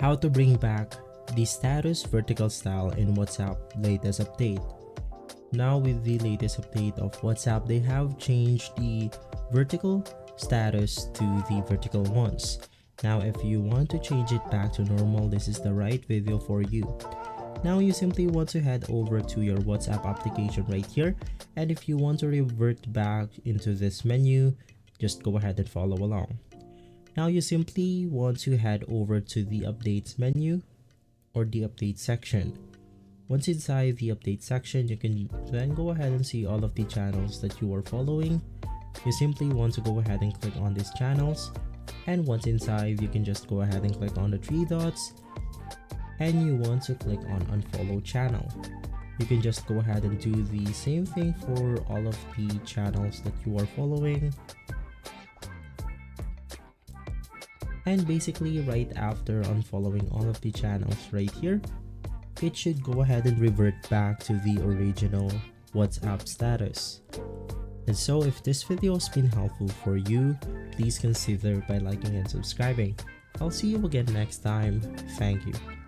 How to bring back the status vertical style in WhatsApp latest update. Now with the latest update of WhatsApp, they have changed the vertical status to the vertical ones. Now if you want to change it back to normal, this is the right video for you. Now you simply want to head over to your WhatsApp application right here, and if you want to revert back into this menu, just go ahead and follow along. Now you simply want to head over to the updates menu or the update section. Once inside the update section, you can then go ahead and see all of the channels that you are following. You simply want to go ahead and click on these channels, and once inside, you can just go ahead and click on the three dots, and you want to click on unfollow channel. You can just go ahead and do the same thing for all of the channels that you are following. And basically right after unfollowing all of the channels right here, it should go ahead and revert back to the original WhatsApp status. And so if this video has been helpful for you, please consider by liking and subscribing. I'll see you again next time. Thank you.